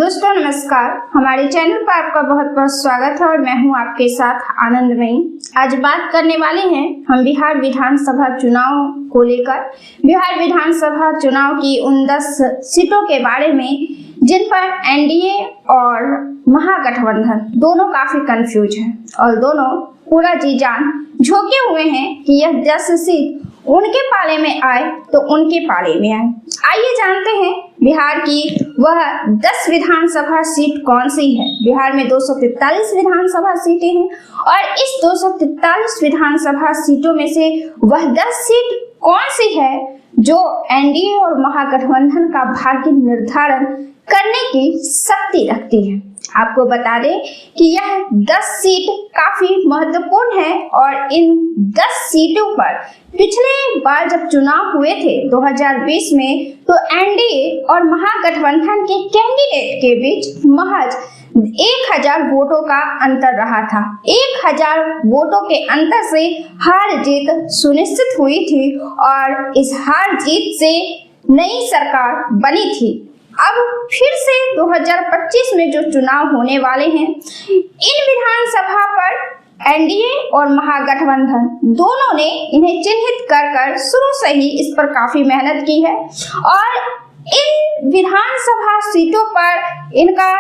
दोस्तों नमस्कार, हमारे चैनल पर आपका बहुत बहुत स्वागत है और मैं हूं आपके साथ आनंदमयी। आज बात करने वाले हैं हम बिहार विधानसभा चुनाव को लेकर। बिहार विधानसभा चुनाव की उन 10 सीटों के बारे में जिन पर एनडीए और महागठबंधन दोनों काफी कंफ्यूज हैं और दोनों पूरा जी जान झोंके हुए हैं कि यह 10 सीट उनके पाले में आए तो उनके पाले में आए। आइए जानते हैं बिहार की वह 10 विधानसभा सीट कौन सी है। बिहार में 243 विधानसभा सीटें हैं और इस 243 विधानसभा सीटों में से वह 10 सीट कौन सी है जो एनडीए और महागठबंधन का भाग्य निर्धारण करने की शक्ति रखती है। आपको बता दें कि यह 10 सीट काफी महत्वपूर्ण है और इन 10 सीटों पर पिछले बार जब चुनाव हुए थे 2020 में तो एनडीए और महागठबंधन के कैंडिडेट के बीच महज 1000 वोटों का अंतर रहा था। 1000 वोटों के अंतर से हार जीत सुनिश्चित हुई थी और इस हार जीत से नई सरकार बनी थी। अब फिर से 2025 में जो चुनाव होने वाले हैं, इन विधानसभा पर एनडीए और महागठबंधन दोनों ने इन्हें चिन्हित कर शुरू से ही इस पर काफी मेहनत की है और इन विधानसभा सीटों पर इनका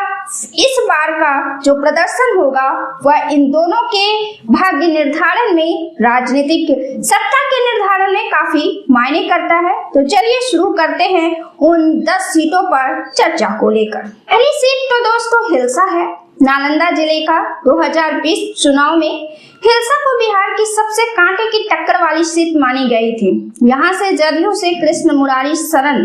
इस बार का जो प्रदर्शन होगा वह इन दोनों के भाग्य निर्धारण में, राजनीतिक सत्ता के निर्धारण में काफी मायने करता है। तो चलिए शुरू करते हैं उन 10 सीटों पर चर्चा को लेकर। पहली सीट तो दोस्तों हिलसा है। नालंदा जिले का 2020 चुनाव में हिलसा को बिहार की सबसे कांटे की टक्कर वाली सीट मानी गई थी। यहाँ से जदयू से कृष्ण मुरारी शरण,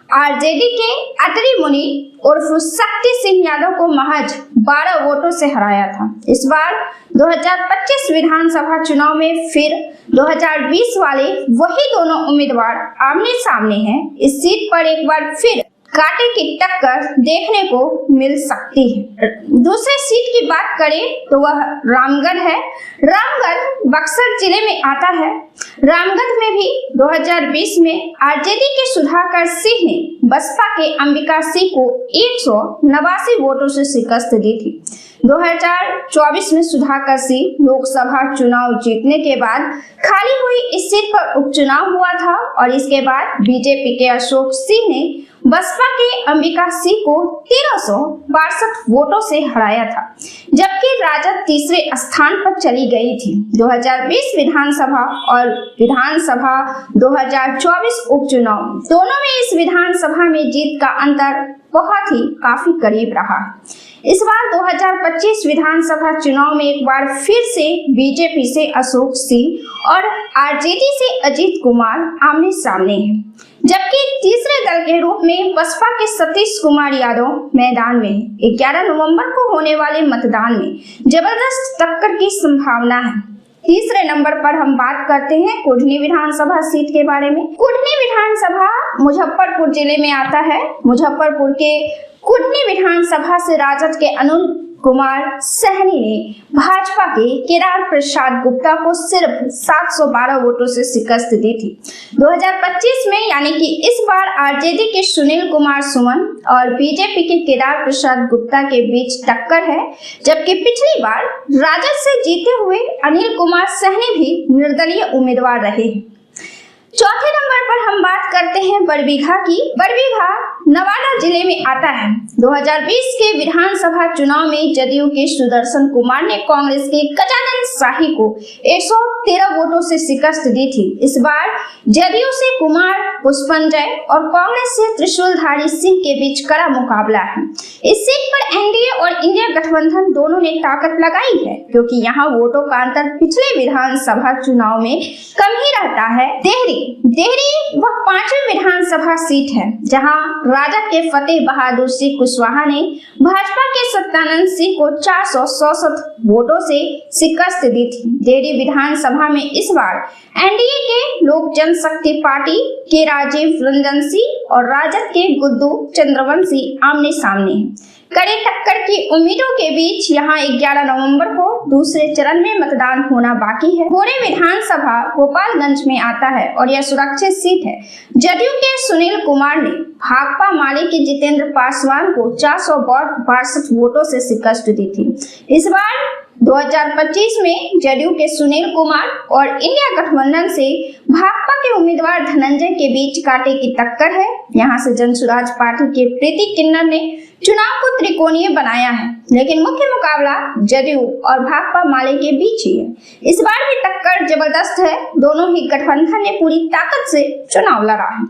आरजेडी के अतरी मुनि उर्फ शक्ति सिंह यादव को महज 12 वोटों से हराया था। इस बार 2025 विधानसभा चुनाव में फिर 2020 वाले वही दोनों उम्मीदवार आमने सामने हैं। इस सीट पर एक बार फिर कांटे की टक्कर देखने को मिल सकती है। दूसरे सीट की बात करें तो वह रामगढ़ है। रामगढ़ बक्सर जिले में आता है। रामगढ़ में भी 2020 में आरजेडी के सुधाकर सिंह ने बसपा के अंबिका सिंह को 189 वोटों से शिकस्त दी थी। 2024 में सुधाकर सिंह लोकसभा चुनाव जीतने के बाद खाली हुई इस सीट पर उपचुनाव हुआ था और इसके बाद बीजेपी के अशोक सिंह ने बसपा के अंबिका सिंह को 1362 वोटों से हराया था, जबकि राजद तीसरे स्थान पर चली गई थी। 2020 विधानसभा और विधानसभा 2024 उपचुनाव दोनों में इस विधानसभा में जीत का अंतर बहुत ही काफी करीब रहा। इस बार 2025 विधानसभा चुनाव में एक बार फिर से बीजेपी से अशोक सिंह और आरजेडी से अजीत कुमार आमने सामने हैं, जबकि तीसरे दल के रूप में बसपा के सतीश कुमार यादव मैदान में हैं। 11 नवंबर को होने वाले मतदान में जबरदस्त टक्कर की संभावना है। तीसरे नंबर पर हम बात करते हैं कुढ़नी विधानसभा सीट के बारे में। कुढ़नी विधानसभा मुजफ्फरपुर जिले में आता है। मुजफ्फरपुर के कुढ़नी विधानसभा से राजद के अनुल कुमार सहनी ने भाजपा के केदार प्रसाद गुप्ता को सिर्फ 712 वोटों से शिकस्त दी थी। 2025 में यानी कि इस बार आरजेडी के सुनील कुमार सुमन और बीजेपी के केदार प्रसाद गुप्ता के बीच टक्कर है, जबकि पिछली बार राजद से जीते हुए अनिल कुमार सहनी भी निर्दलीय उम्मीदवार रहे हैं। चौथे नंबर पर हम बात करते हैं बरबीघा की। बरबीघा नवादा जिले में आता है। 2020 के विधानसभा चुनाव में जदयू के सुदर्शन कुमार ने कांग्रेस के गजानन शाही को 113 वोटों से शिकस्त दी थी। इस बार जदयू से कुमार पुष्पंजय और कांग्रेस से त्रिशूलधारी सिंह के बीच कड़ा मुकाबला है। इस सीट पर एनडीए और इंडिया गठबंधन दोनों ने ताकत लगाई है, क्योंकि यहाँ वोटों का अंतर पिछले विधानसभा चुनाव में कम ही रहता है। देहरी वह 5वीं विधानसभा सीट है जहां राजद के फतेह बहादुर सिंह कुशवाहा ने भाजपा के सत्यानंद सिंह को 467 वोटों से शिकस्त दी थी। देहरी विधानसभा में इस बार एनडीए के लोक जनशक्ति पार्टी के राजीव रंजन सिंह और राजद के गुड्डू चंद्रवंशी आमने सामने हैं। कड़ी टक्कर की उम्मीदों के बीच यहां 11 नवंबर को दूसरे चरण में मतदान होना बाकी है। पूरे विधानसभा गोपालगंज में आता है और यह सुरक्षित सीट है। जदयू के सुनील कुमार ने भाकपा माले के जितेंद्र पासवान को 462 वोटों से शिकस्त दी थी। इस बार 2025 में जदयू के सुनील कुमार और इंडिया गठबंधन से भाकपा के उम्मीदवार धनंजय के बीच कांटे की टक्कर है। यहां से जनसुराज पार्टी के प्रीति किन्नर ने चुनाव को त्रिकोणीय बनाया है, लेकिन मुख्य मुकाबला जदयू और भाकपा माले के बीच ही है। इस बार भी टक्कर जबरदस्त है। दोनों ही गठबंधन ने पूरी ताकत से चुनाव लड़ा है।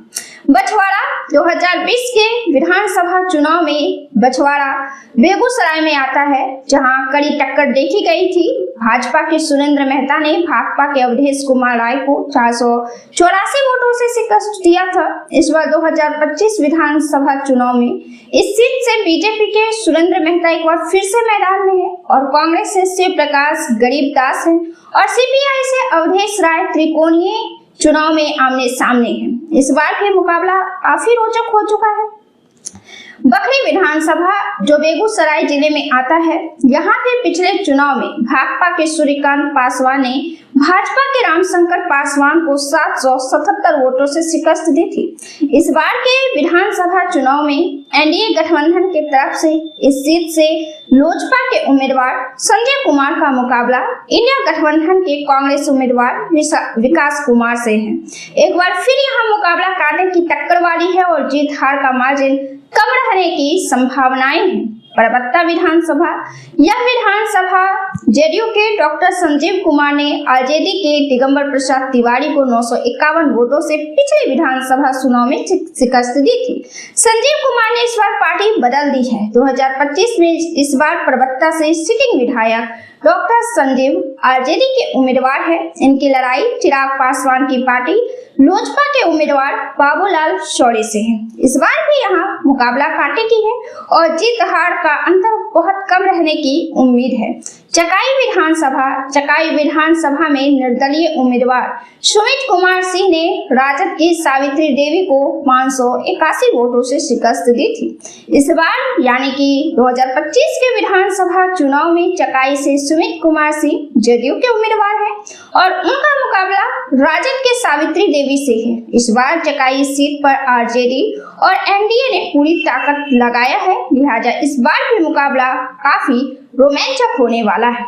बछवाड़ा 2020 के विधानसभा चुनाव में बछवाड़ा बेगूसराय में आता है, जहां कड़ी टक्कर देखी गई थी। भाजपा के सुरेंद्र मेहता ने भाकपा के अवधेश कुमार राय को 484 वोटों से शिकस्त दिया था। इस बार 2025 विधानसभा चुनाव में इस सीट से बीजेपी के सुरेंद्र मेहता एक बार फिर से मैदान में है और कांग्रेस से शिव प्रकाश गरीबदास है और सीपीआई से अवधेश राय त्रिकोणीय चुनाव में आमने सामने है। इस बार भी मुकाबला काफी रोचक हो चुका है। बखरी विधानसभा जो बेगूसराय जिले में आता है, यहाँ पे पिछले चुनाव में भाकपा के सूर्यकांत पासवान ने भाजपा के रामशंकर पासवान को 777 वोटों से शिकस्त दी थी। इस बार के विधानसभा चुनाव में एनडीए गठबंधन की तरफ से इस सीट से लोजपा के उम्मीदवार संजय कुमार का मुकाबला इंडिया गठबंधन के कांग्रेस उम्मीदवार विकास कुमार से है। एक बार फिर यहाँ मुकाबला कांटे की टक्कर वाली है और जीत हार का मार्जिन कम रहने की संभावनाएं हैं। परबत्ता विधानसभा, यह विधानसभा जदयू के डॉक्टर संजीव कुमार ने आरजेडी के दिगंबर प्रसाद तिवारी को 951 वोटों से पिछले विधानसभा चुनाव में शिकस्त दी थी। संजीव कुमार ने इस बार पार्टी बदल दी है। 2025 में इस बार परबत्ता से सिटिंग विधायक डॉक्टर संजीव आरजेडी के उम्मीदवार है। इनकी लड़ाई चिराग पासवान की पार्टी लोजपा के उम्मीदवार बाबूलाल शौर्य से है। इस बार भी यहाँ मुकाबला कांटे की है और जीत हार का अंतर बहुत कम रहने की उम्मीद है। चकाई विधानसभा में निर्दलीय उम्मीदवार सुमित कुमार सिंह ने राजद की सावित्री देवी को 581 वोटों से शिकस्त दी थी। इस बार यानी कि 2025 के विधानसभा चुनाव में चकाई से सुमित कुमार सिंह जदयू के उम्मीदवार हैं और उनका मुकाबला राजद के सावित्री देवी से है। इस बार चकाई सीट पर आरजेडी और एनडीए ने पूरी ताकत लगाया है, लिहाजा इस बार भी मुकाबला काफी रोमांचक होने वाला है।